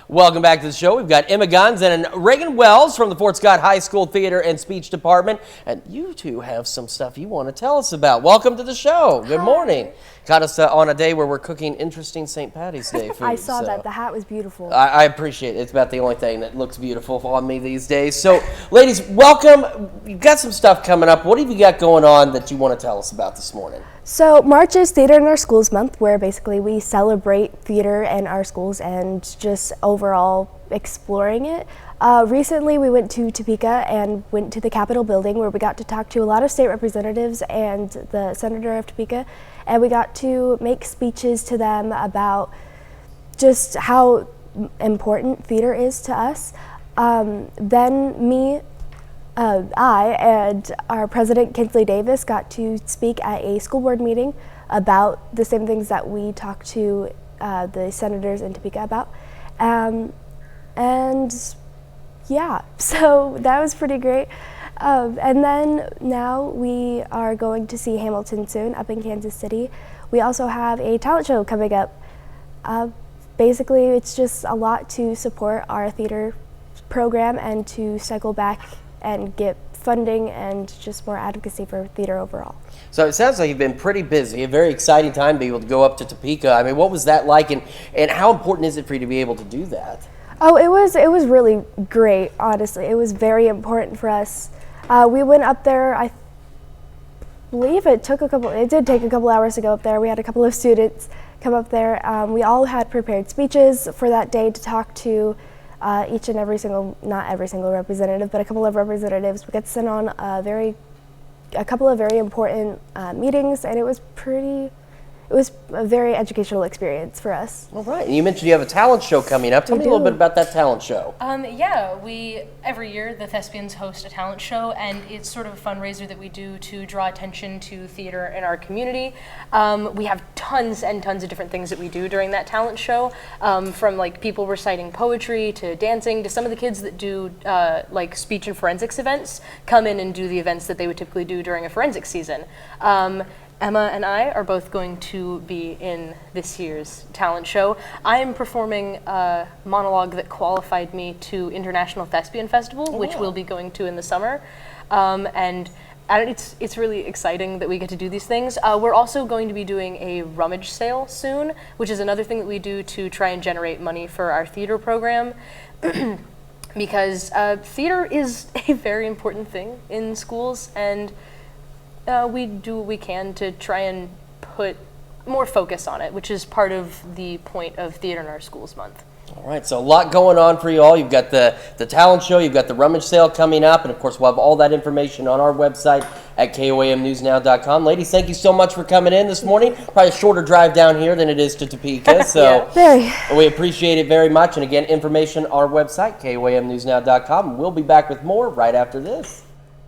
Welcome back to the show. We've got Emma Guns and Reagan Wells from the Fort Scott High School Theater and Speech Department. And you two have some stuff you want to tell us about. Welcome to the show. Good morning. Got us on a day where we're cooking interesting St. Patty's Day food. I saw that. The hat was beautiful. I appreciate it. It's about the only thing that looks beautiful on me these days. So, ladies, welcome. You've got some stuff coming up. What have you got going on that you want to tell us about this morning? So March is Theater in Our Schools Month, where basically we celebrate theater in our schools and just overall exploring it. Recently we went to Topeka and went to the Capitol building where we got to talk to a lot of state representatives and the senator of Topeka, and we got to make speeches to them about just how important theater is to us. I and our president, Kinsley Davis, got to speak at a school board meeting about the same things that we talked to the senators in Topeka about. And yeah, so that was pretty great. And then now we are going to see Hamilton soon up in Kansas City. We also have a talent show coming up. Basically, it's just a lot to support our theater program and to cycle back and get funding and just more advocacy for theater overall. So it sounds like you've been pretty busy, a very exciting time to be able to go up to Topeka. I mean, what was that like, and how important is it for you to be able to do that? Oh, it was really great, honestly. It was very important for us. We went up there, I believe it did take a couple hours to go up there. We had a couple of students come up there. We all had prepared speeches for that day to talk to each and every single, not every single representative, but a couple of representatives. We got sent on a couple of very important meetings, and it was a very educational experience for us. All right, and you mentioned you have a talent show coming up. Tell me a little bit about that talent show. Yeah, every year the Thespians host a talent show, and it's sort of a fundraiser that we do to draw attention to theater in our community. We have tons and tons of different things that we do during that talent show, from like people reciting poetry to dancing to some of the kids that do like speech and forensics events come in and do the events that they would typically do during a forensics season. Emma and I are both going to be in this year's talent show. I am performing a monologue that qualified me to International Thespian Festival, which we'll be going to in the summer. And it's really exciting that we get to do these things. We're also going to be doing a rummage sale soon, which is another thing that we do to try and generate money for our theater program. Because theater is a very important thing in schools, and we do what we can to try and put more focus on it, which is part of the point of Theater in Our Schools Month. All right, so a lot going on for you all. You've got the talent show, you've got the rummage sale coming up, and of course we'll have all that information on our website at KOAMnewsnow.com. Ladies, thank you so much for coming in this morning. Probably a shorter drive down here than it is to Topeka, so we appreciate it very much. And again, information on our website, KOAMnewsnow.com. We'll be back with more right after this.